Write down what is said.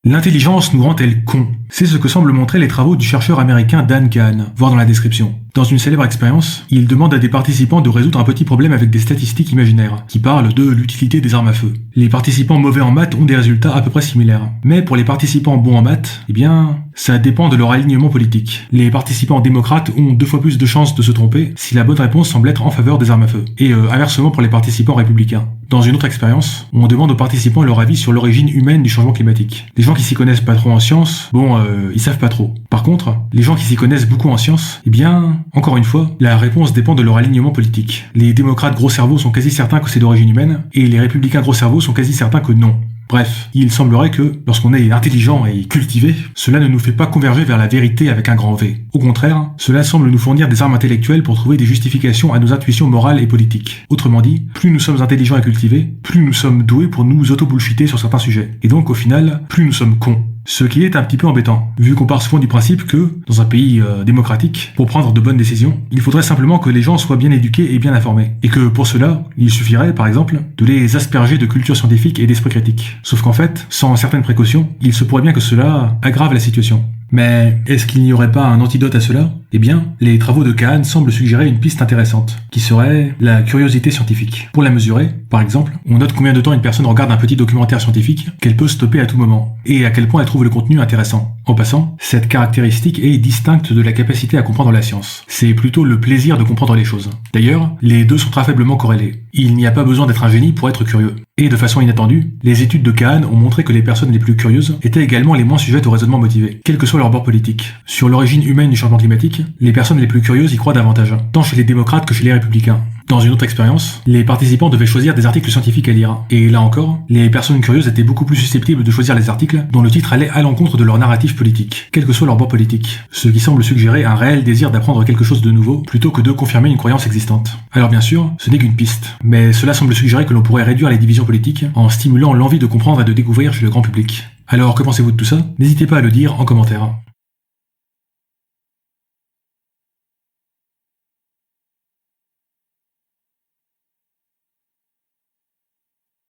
L'intelligence nous rend-elle cons? C'est ce que semblent montrer les travaux du chercheur américain Dan Kahn, voir dans la description. Dans une célèbre expérience, il demande à des participants de résoudre un petit problème avec des statistiques imaginaires, qui parlent de l'utilité des armes à feu. Les participants mauvais en maths ont des résultats à peu près similaires. Mais pour les participants bons en maths, ça dépend de leur alignement politique. Les participants démocrates ont 2 fois plus de chances de se tromper si la bonne réponse semble être en faveur des armes à feu. Et inversement pour les participants républicains. Dans une autre expérience, on demande aux participants leur avis sur l'origine humaine du changement climatique. Les gens qui s'y connaissent pas trop en sciences, ils savent pas trop. Par contre, les gens qui s'y connaissent beaucoup en sciences, encore une fois, la réponse dépend de leur alignement politique. Les démocrates gros cerveaux sont quasi certains que c'est d'origine humaine, et les républicains gros cerveaux sont quasi certains que non. Bref, il semblerait que, lorsqu'on est intelligent et cultivé, cela ne nous fait pas converger vers la vérité avec un grand V. Au contraire, cela semble nous fournir des armes intellectuelles pour trouver des justifications à nos intuitions morales et politiques. Autrement dit, plus nous sommes intelligents et cultivés, plus nous sommes doués pour nous auto-bullshiter sur certains sujets. Et donc, au final, plus nous sommes cons. Ce qui est un petit peu embêtant, vu qu'on part souvent du principe que, dans un pays démocratique, pour prendre de bonnes décisions, il faudrait simplement que les gens soient bien éduqués et bien informés. Et que pour cela, il suffirait, par exemple, de les asperger de culture scientifique et d'esprit critique. Sauf qu'en fait, sans certaines précautions, il se pourrait bien que cela aggrave la situation. Mais est-ce qu'il n'y aurait pas un antidote à cela? Les travaux de Kahn semblent suggérer une piste intéressante, qui serait la curiosité scientifique. Pour la mesurer, par exemple, on note combien de temps une personne regarde un petit documentaire scientifique qu'elle peut stopper à tout moment, et à quel point elle trouve le contenu intéressant. En passant, cette caractéristique est distincte de la capacité à comprendre la science. C'est plutôt le plaisir de comprendre les choses. D'ailleurs, les deux sont très faiblement corrélés. Il n'y a pas besoin d'être un génie pour être curieux. Et de façon inattendue, les études de Kahn ont montré que les personnes les plus curieuses étaient également les moins sujettes au raisonnement motivé, quel que soit leur bord politique. Sur l'origine humaine du changement climatique, les personnes les plus curieuses y croient davantage, tant chez les démocrates que chez les républicains. Dans une autre expérience, les participants devaient choisir des articles scientifiques à lire. Et là encore, les personnes curieuses étaient beaucoup plus susceptibles de choisir les articles dont le titre allait à l'encontre de leur narratif politique, quel que soit leur bord politique. Ce qui semble suggérer un réel désir d'apprendre quelque chose de nouveau, plutôt que de confirmer une croyance existante. Alors bien sûr, ce n'est qu'une piste. Mais cela semble suggérer que l'on pourrait réduire les divisions politiques en stimulant l'envie de comprendre et de découvrir chez le grand public. Alors que pensez-vous de tout ça? N'hésitez pas à le dire en commentaire.